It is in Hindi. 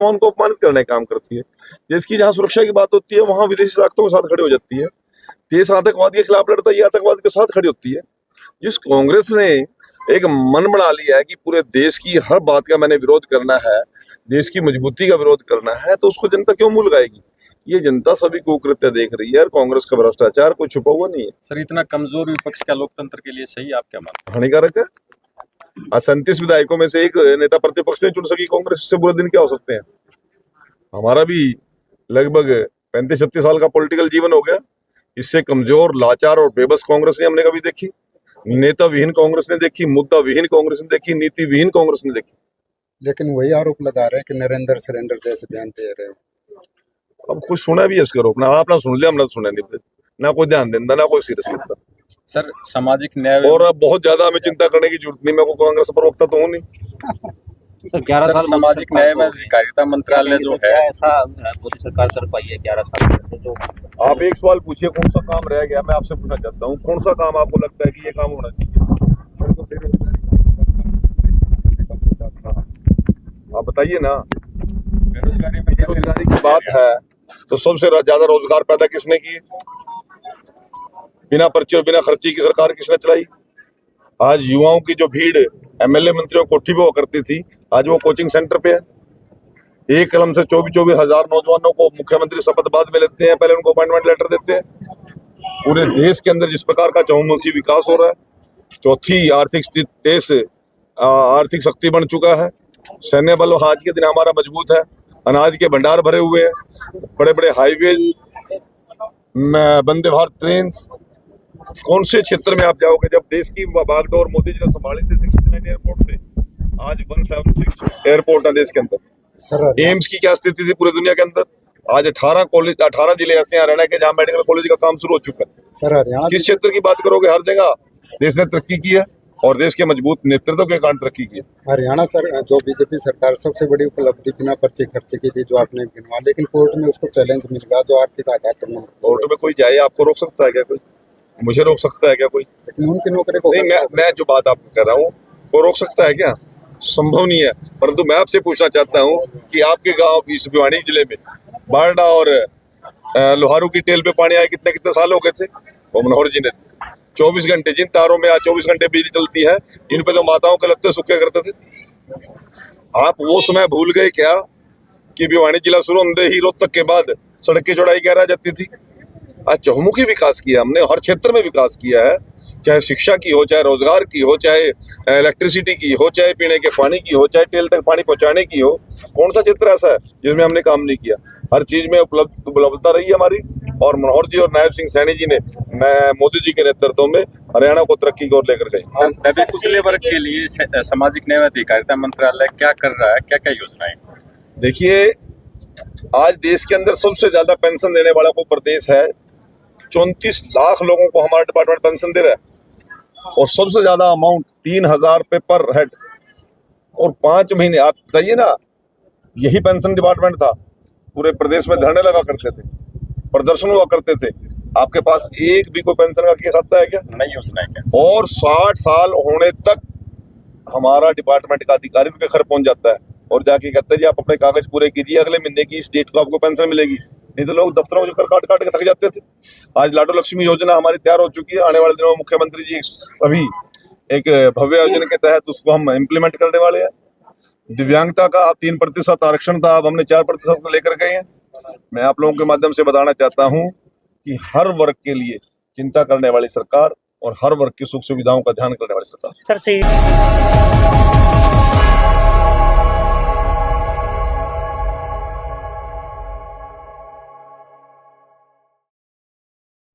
उनको अपमानित करने का काम करती है। देश की जहां सुरक्षा की बात होती है वहां विदेशी ताकतों के साथ खड़ी हो जाती है। देश आतंकवाद के खिलाफ लड़ता है, ये आतंकवाद के साथ खड़ी होती है। जिस कांग्रेस ने एक मन बना लिया है कि पूरे देश की हर बात का मैंने विरोध करना है, देश की मजबूती का विरोध करना है, तो उसको जनता क्यों मुँह लगाएगी? ये जनता सभी कुकृत्य देख रही है और कांग्रेस का भ्रष्टाचार कोई छुपा हुआ नहीं है। सर, इतना कमजोर विपक्ष क्या लोकतंत्र के लिए सही, आप क्या मानते हानिकारक है। आज 37 विधायकों में से एक नेता प्रतिपक्ष नहीं चुन सकी कांग्रेस, से बुरे दिन क्या हो सकते हैं? हमारा भी लगभग 35-36 साल का पॉलिटिकल जीवन हो गया। इससे कमजोर, लाचार और बेबस कांग्रेस ने हमने कभी देखी? नेता विहीन कांग्रेस ने देखी, मुद्दा विहीन कांग्रेस ने देखी, नीति विहीन कांग्रेस ने देखी। लेकिन वही आरोप लगा रहे हैं कि नरेंद्र सरेंडर जैसे ध्यान दे रहे हैं। अब कुछ सुना भी है इसके आरोप ना, आपने सुन लिया, हमने सुना नहीं, ना कोई ध्यान देता, ना कोई सीरियस लेता। सर, सामाजिक न्याय और अब बहुत ज्यादा हमें चिंता करने की जरूरत नहीं, मैं को कांग्रेस प्रवक्ता तो हूँ नहीं। सर 11 साल सामाजिक न्याय में अधिकारिता मंत्रालय जो है ऐसा मोदी सरकार कर पाई है 11 साल में, जो आप एक सवाल पूछिए, कौन सा काम रह गया? मैं आपसे पूछना चाहता हूँ, कौन सा काम आपको लगता है कि ये काम होना चाहिए? आप बताइए ना। बेरोजगारी की बात है तो सबसे ज्यादा रोजगार पैदा किसने किए? बिना पर्ची और बिना खर्ची की सरकार किसने चलाई? आज युवाओं की जो भीड़ एमएलए मंत्रियों कोठी पे हुआ करती थी, आज वो कोचिंग सेंटर पे है। एक कलम से 24 हजार नौजवानों को मुख्यमंत्री शपथ बाद में लेते हैं, पहले उनको अपॉइंटमेंट लेटर देते हैं। पूरे देश के अंदर जिस प्रकार का चहुमुखी विकास हो रहा है, चौथी आर्थिक शक्ति बन चुका है। सैन्य बल आज के दिन हमारा मजबूत है, अनाज के भंडार भरे हुए हैं, बड़े बड़े हाईवे, वंदे भारत ट्रेन। कौन से क्षेत्र में आप जाओगे जब देश की बागडोर मोदी जी ने संभाली थी 69 एयरपोर्ट पे, आज 176 एयरपोर्ट है देश के अंदर। एम्स की क्या स्थिति थी पूरी दुनिया के अंदर? आज 18 जिले ऐसे हैं हरियाणा के जहाँ मेडिकल कॉलेज का काम शुरू हो चुका है। सर हरियाणा किस क्षेत्र की बात करोगे? हर जगह देश ने तरक्की की है और देश के मजबूत नेतृत्व के कारण तरक्की की है। हरियाणा सर जो बीजेपी सरकार सबसे बड़ी उपलब्धि बिना पर्ची खर्चे की थी, जो आपने गिनवा, लेकिन कोर्ट में उसको चैलेंज मिल गया जो आर्थिक आधार पर। कोर्ट में कोई जाए, आपको रोक सकता है क्या कोई? मुझे रोक सकता है क्या कोई? लेकिन उनकी नौकरी को नहीं, मैं जो बात आपको कर रहा हूँ वो रोक सकता है क्या? संभव नहीं है। परंतु मैं आपसे पूछना चाहता हूँ कि आपके गांव इस भिवानी जिले में बारडा और लोहारू की टेल पे पानी आए कितने साल हो गए थे? वो मनोहर जी ने 24 घंटे, जिन तारों में आज 24 घंटे बिजली चलती है, इन पे जो माताओं के लगते सूखे करते थे, आप वो समय भूल गए क्या कि भिवानी जिला शुरू होने ही रोहतक के बाद सड़क की चौड़ाई क्या रह जाती थी? आज चहुमुखी विकास किया हमने, हर क्षेत्र में विकास किया है, चाहे शिक्षा की हो, चाहे रोजगार की हो, चाहे इलेक्ट्रिसिटी की हो, चाहे पीने के पानी की हो, चाहे टेल तक पानी पहुंचाने की हो। कौन सा क्षेत्र ऐसा है जिसमें हमने काम नहीं किया? हर चीज में उपलब्धता रही है हमारी। और मनोहर जी और नायब सिंह सैनी जी ने मोदी जी के नेतृत्व में हरियाणा को तरक्की की ओर लेकर गए। पिछले वर्ग के लिए सामाजिक न्याय अधिकारिता मंत्रालय क्या कर रहा है, क्या क्या योजनाएं? देखिए, आज देश के अंदर सबसे ज्यादा पेंशन देने वाला कोई प्रदेश है। 34 लाख लोगों को हमारा डिपार्टमेंट पेंशन दे रहा है और सबसे ज्यादा अमाउंट 3,000 रुपये पर हेड और 5 महीने। आप बताइए ना, यही पेंशन डिपार्टमेंट था, पूरे प्रदेश में धरने लगा करते थे, प्रदर्शन हुआ करते थे। आपके पास एक भी कोई पेंशन का केस आता है क्या? नहीं योजना है क्या? और 60 साल होने तक हमारा डिपार्टमेंट का अधिकारी उनके घर पहुंच जाता है और जाके कहते हैं जी आप अपने कागज पूरे कीजिए, अगले महीने की इस डेट को आपको पेंशन मिलेगी। नहीं तो लोग दफ्तरों में काट काट के थक जाते थे। आज लाडो लक्ष्मी योजना हमारी तैयार हो चुकी है, आने वाले दिनों में मुख्यमंत्री जी अभी एक भव्य योजना के तहत उसको हम इम्प्लीमेंट करने वाले हैं। दिव्यांगता का 3% आरक्षण था, अब हमने 4% को लेकर गए हैं। मैं आप लोगों के माध्यम से बताना चाहता हूँ कि हर वर्ग के लिए चिंता करने वाली सरकार और हर वर्ग की सुख सुविधाओं का ध्यान करने वाली सरकार। सर